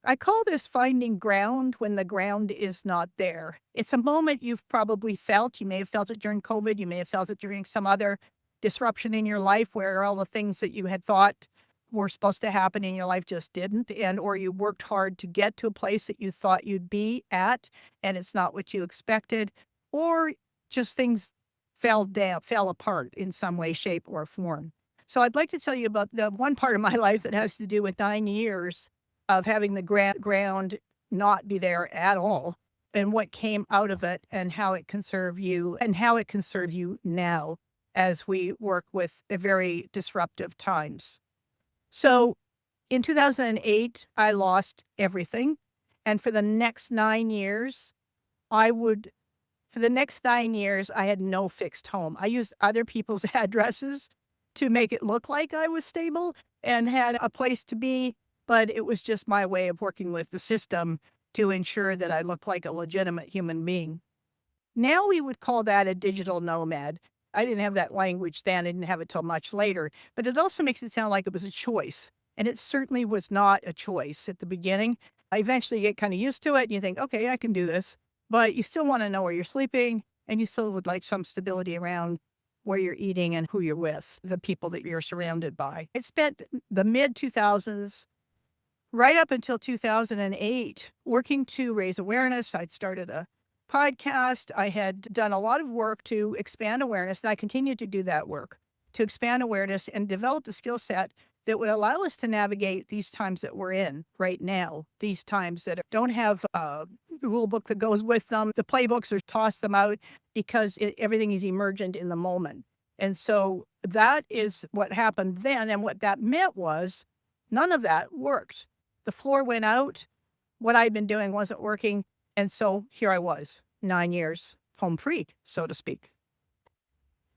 I call this finding ground when the ground is not there. It's a moment you've probably felt. You may have felt it during COVID. You may have felt it during some other disruption in your life where all the things that you had thought were supposed to happen in your life just didn't. And or you worked hard to get to a place that you thought you'd be at and it's not what you expected. Or just things fell down, fell apart in some way, shape, or form. So I'd like to tell you about the one part of my life that has to do with 9 years of having the ground not be there at all, and what came out of it and how it can serve you and how it can serve you now as we work with a very disruptive times. So in 2008, I lost everything. And for the next 9 years, I would, for the next 9 years, I had no fixed home. I used other people's addresses to make it look like I was stable and had a place to be, but it was just my way of working with the system to ensure that I looked like a legitimate human being. Now we would call that a digital nomad. I didn't have that language then. I didn't have it till much later, but it also makes it sound like it was a choice. And it certainly was not a choice at the beginning. I eventually get kind of used to it and you think, okay, I can do this, but you still want to know where you're sleeping and you still would like some stability around where you're eating and who you're with, the people that you're surrounded by. I spent the mid 2000s right up until 2008 working to raise awareness. I'd started a podcast. I had done a lot of work to expand awareness, and I continued to do that work to expand awareness and develop the skill set that would allow us to navigate these times that we're in right now, these times that don't have a rule book that goes with them. The playbooks are toss them out because everything is emergent in the moment. And so that is what happened then. And what that meant was none of that worked. The floor went out. What I'd been doing wasn't working. And so here I was, 9 years home free, so to speak.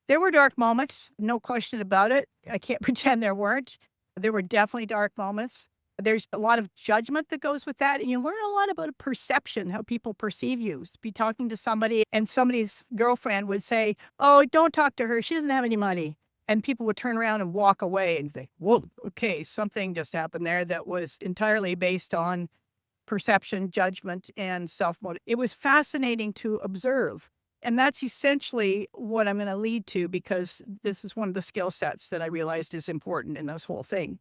There were dark moments, no question about it. I can't pretend there weren't. There were definitely dark moments. There's a lot of judgment that goes with that. And you learn a lot about perception, how people perceive you. Be talking to somebody and somebody's girlfriend would say, oh, don't talk to her. She doesn't have any money. And people would turn around and walk away and think, whoa, okay, something just happened there that was entirely based on perception, judgment, and self-motive. It was fascinating to observe. And that's essentially what I'm going to lead to because this is one of the skill sets that I realized is important in this whole thing.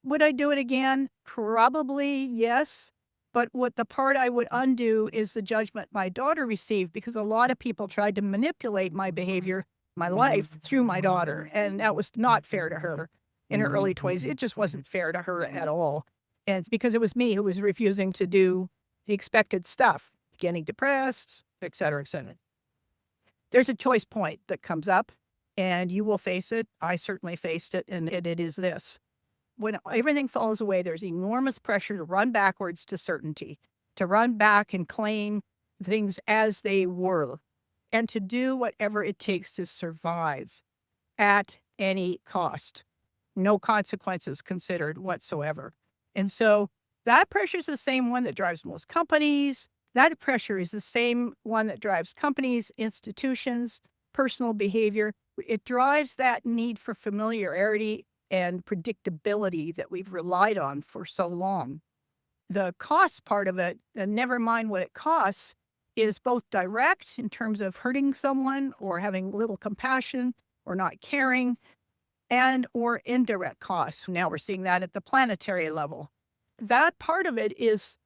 Would I do it again? Probably yes. But what the part I would undo is the judgment my daughter received because a lot of people tried to manipulate my behavior, my life through my daughter. And that was not fair to her in her early 20s. It just wasn't fair to her at all. And it's because it was me who was refusing to do the expected stuff, getting depressed, et cetera, et cetera. There's a choice point that comes up and you will face it. I certainly faced it. And it is this. When everything falls away, there's enormous pressure to run backwards to certainty, to run back and claim things as they were, and to do whatever it takes to survive at any cost. No consequences considered whatsoever. And so that pressure is the same one that drives most companies. That pressure is the same one that drives companies, institutions, personal behavior. It drives that need for familiarity and predictability that we've relied on for so long. The cost part of it, and never mind what it costs, is both direct in terms of hurting someone or having little compassion or not caring, and or indirect costs. Now we're seeing that at the planetary level. That part of it is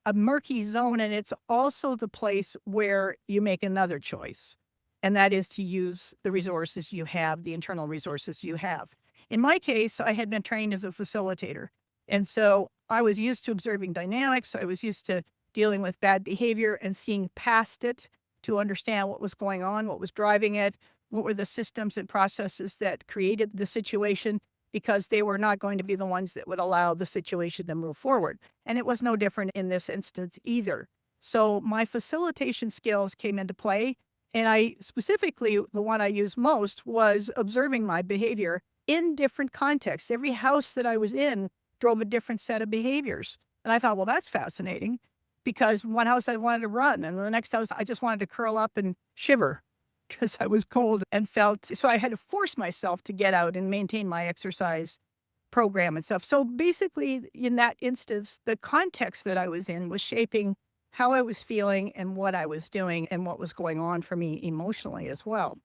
a murky zone, and it's also the place where you make another choice, and that is to use the resources you have, the internal resources you have. In my case, I had been trained as a facilitator, and so I was used to observing dynamics. I was used to dealing with bad behavior and seeing past it to understand what was going on, what was driving it, what were the systems and processes that created the situation, because they were not going to be the ones that would allow the situation to move forward. And it was no different in this instance either. So my facilitation skills came into play. And I specifically, the one I used most was observing my behavior in different contexts. Every house that I was in drove a different set of behaviors. And I thought, well, that's fascinating because one house I wanted to run and the next house I just wanted to curl up and shiver because I was cold and felt, so I had to force myself to get out and maintain my exercise program and stuff. So basically, in that instance, the context that I was in was shaping how I was feeling and what I was doing and what was going on for me emotionally as well.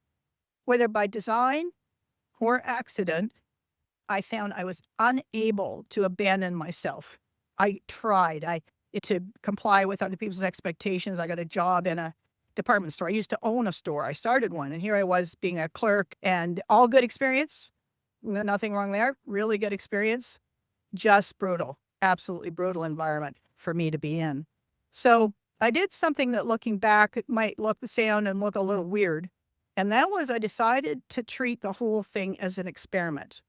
Whether by design or accident, I found I was unable to abandon myself. I tried to comply with other people's expectations. I got a job in a department store. I used to own a store. I started one, and here I was being a clerk, and all good experience. Nothing wrong there. Really good experience. Just brutal, absolutely brutal environment for me to be in. So I did something that, looking back, it might sound and look a little weird. And that was, I decided to treat the whole thing as an experiment.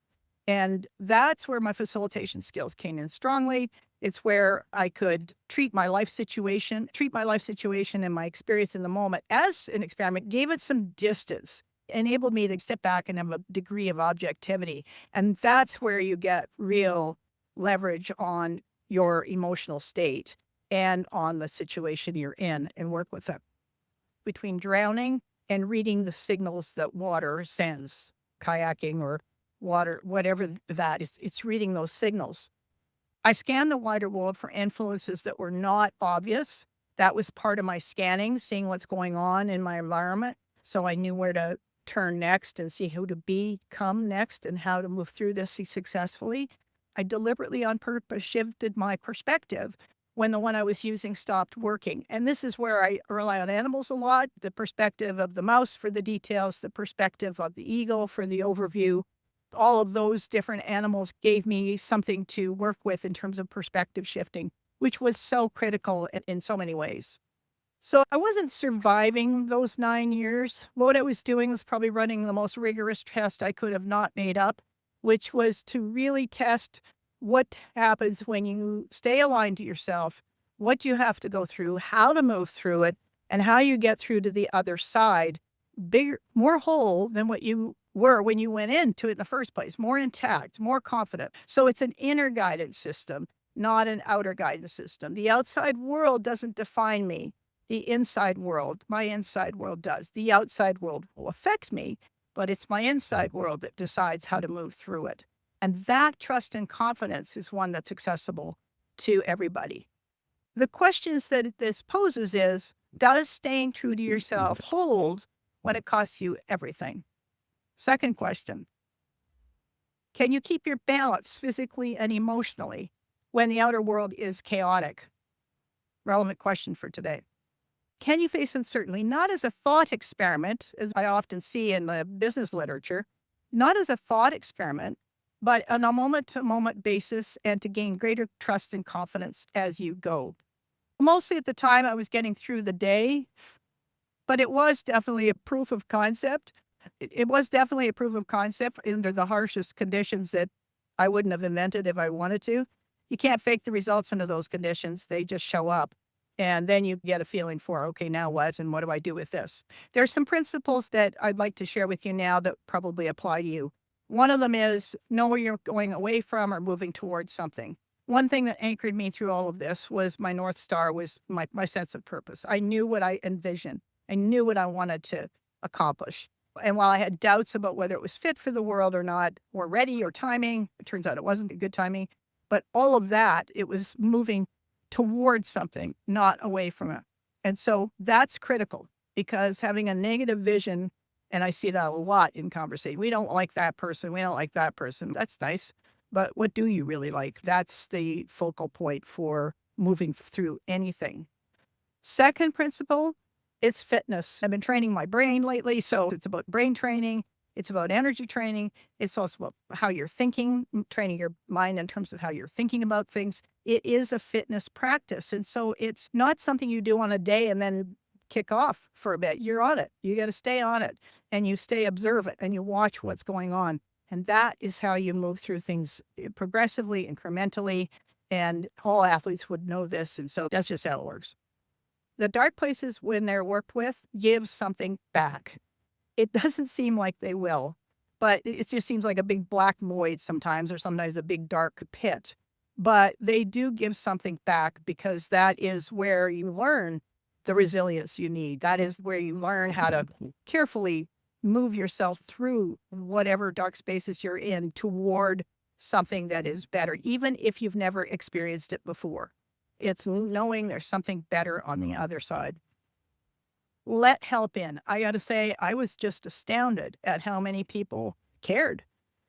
And that's where my facilitation skills came in strongly. It's where I could treat my life situation and my experience in the moment as an experiment, gave it some distance, enabled me to step back and have a degree of objectivity. And that's where you get real leverage on your emotional state and on the situation you're in and work with it. Between drowning and reading the signals that water sends, kayaking or water, whatever that is, it's reading those signals. I scanned the wider world for influences that were not obvious. That was part of my scanning, seeing what's going on in my environment. So I knew where to turn next and see who to become next and how to move through this successfully. I deliberately, on purpose, shifted my perspective when the one I was using stopped working. And this is where I rely on animals a lot, the perspective of the mouse for the details, the perspective of the eagle for the overview. All of those different animals gave me something to work with in terms of perspective shifting, which was so critical in so many ways. So I wasn't surviving those 9 years. What I was doing was probably running the most rigorous test I could have not made up, which was to really test what happens when you stay aligned to yourself, what you have to go through, how to move through it, and how you get through to the other side, bigger, more whole than what you were when you went into it in the first place, more intact, more confident. So it's an inner guidance system, not an outer guidance system. The outside world doesn't define me. The inside world, my inside world does. The outside world will affect me, but it's my inside world that decides how to move through it. And that trust and confidence is one that's accessible to everybody. The questions that this poses is, does staying true to yourself hold when it costs you everything? Second question, can you keep your balance physically and emotionally when the outer world is chaotic? Relevant question for today. Can you face uncertainty, not as a thought experiment, as I often see in the business literature, not as a thought experiment, but on a moment-to-moment basis, and to gain greater trust and confidence as you go? Mostly at the time I was getting through the day, but it was definitely a proof of concept. It was definitely a proof of concept under the harshest conditions that I wouldn't have invented if I wanted to. You can't fake the results under those conditions. They just show up. And then you get a feeling for, okay, now what? And what do I do with this? There's some principles that I'd like to share with you now that probably apply to you. One of them is know where you're going away from or moving towards something. One thing that anchored me through all of this was my North Star was my sense of purpose. I knew what I envisioned. I knew what I wanted to accomplish. And while I had doubts about whether it was fit for the world or not, or ready or timing, it turns out it wasn't good timing. But all of that, it was moving towards something, not away from it. And so that's critical, because having a negative vision, and I see that a lot in conversation. We don't like that person. We don't like that person. That's nice. But what do you really like? That's the focal point for moving through anything. Second principle, it's fitness. I've been training my brain lately, so it's about brain training. It's about energy training. It's also about how you're thinking, training your mind in terms of how you're thinking about things. It is a fitness practice. And so it's not something you do on a day and then kick off for a bit. You're on it. You got to stay on it, and you stay observant, and you watch what's going on. And that is how you move through things progressively, incrementally. And all athletes would know this. And so that's just how it works. The dark places, when they're worked with, give something back. It doesn't seem like they will, but it just seems like a big black void sometimes, or sometimes a big dark pit. But they do give something back, because that is where you learn the resilience you need. That is where you learn how to carefully move yourself through whatever dark spaces you're in toward something that is better, even if you've never experienced it before. It's knowing there's something better on the other side. Let help in. I got to say, I was just astounded at how many people cared,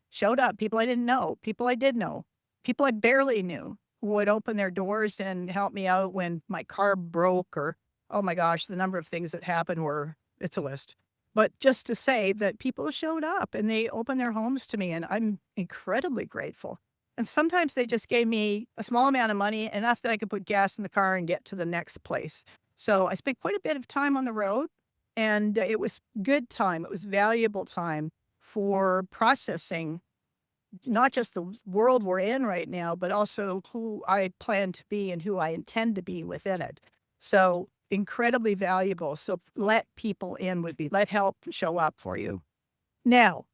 showed up, people I didn't know, people I did know, people I barely knew would open their doors and help me out when my car broke or, oh my gosh, the number of things that happened it's a list. But just to say that people showed up and they opened their homes to me, and I'm incredibly grateful. And sometimes they just gave me a small amount of money, enough that I could put gas in the car and get to the next place. So I spent quite a bit of time on the road, and it was good time. It was valuable time for processing not just the world we're in right now, but also who I plan to be and who I intend to be within it. So incredibly valuable. So let people in would be, let help show up for you. Now,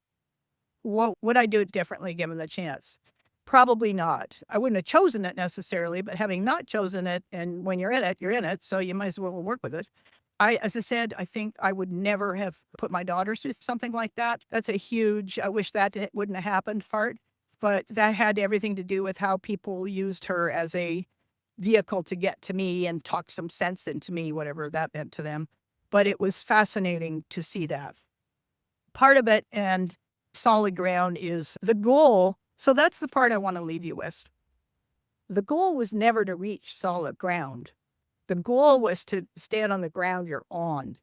what would I do it differently given the chance? Probably not. I wouldn't have chosen it necessarily, but having not chosen it, and when you're in it, so you might as well work with it. As I said, I think I would never have put my daughters through something like that. That's a huge, I wish that wouldn't have happened part, but that had everything to do with how people used her as a vehicle to get to me and talk some sense into me, whatever that meant to them. But it was fascinating to see that. Part of it and solid ground is the goal. So that's the part I want to leave you with. The goal was never to reach solid ground. The goal was to stand on the ground you're on.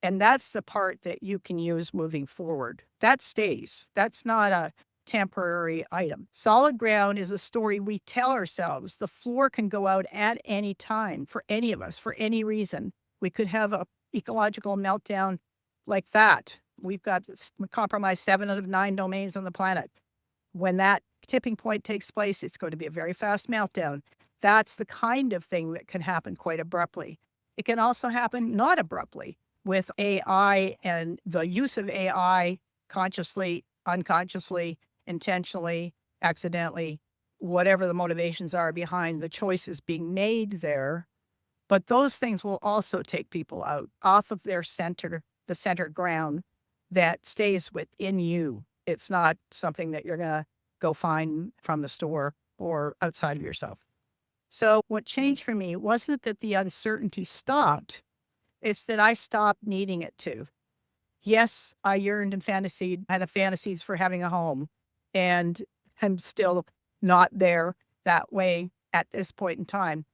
And that's the part that you can use moving forward. That stays. That's not a temporary item. Solid ground is a story we tell ourselves. The floor can go out at any time for any of us, for any reason. We could have a ecological meltdown like that. We've got compromised 7 out of 9 domains on the planet. When that tipping point takes place, it's going to be a very fast meltdown. That's the kind of thing that can happen quite abruptly. It can also happen not abruptly with AI and the use of AI consciously, unconsciously, intentionally, accidentally, whatever the motivations are behind the choices being made there. But those things will also take people out off of their center, the center ground that stays within you. It's not something that you're going to go find from the store or outside of yourself. So what changed for me wasn't that the uncertainty stopped. It's that I stopped needing it to. Yes, I yearned and fantasied, had a fantasies for having a home, and I'm still not there that way at this point in time.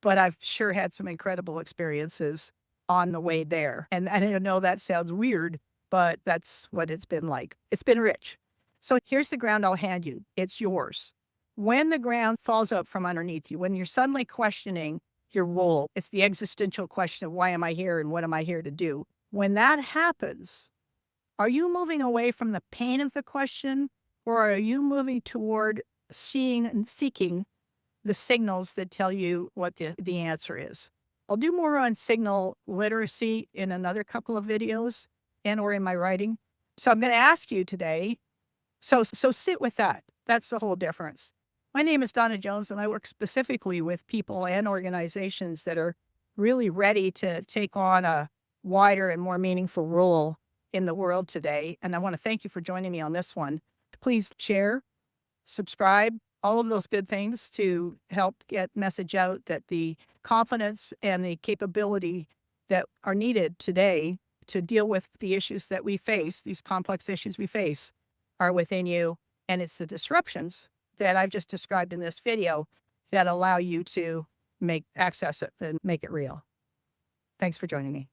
But I've sure had some incredible experiences on the way there. And I don't know, that sounds weird, but that's what it's been like. It's been rich. So here's the ground I'll hand you. It's yours. When the ground falls out from underneath you, when you're suddenly questioning your role, it's the existential question of why am I here and what am I here to do? When that happens, are you moving away from the pain of the question, or are you moving toward seeing and seeking the signals that tell you what the answer is? I'll do more on signal literacy in another couple of videos and or in my writing. So I'm going to ask you today, so sit with that. That's the whole difference. My name is Dawna Jones, and I work specifically with people and organizations that are really ready to take on a wider and more meaningful role in the world today. And I want to thank you for joining me on this one. Please share, subscribe, all of those good things to help get message out that the confidence and the capability that are needed today to deal with the issues that we face, these complex issues we face, are within you. And it's the disruptions that I've just described in this video that allow you to access it and make it real. Thanks for joining me.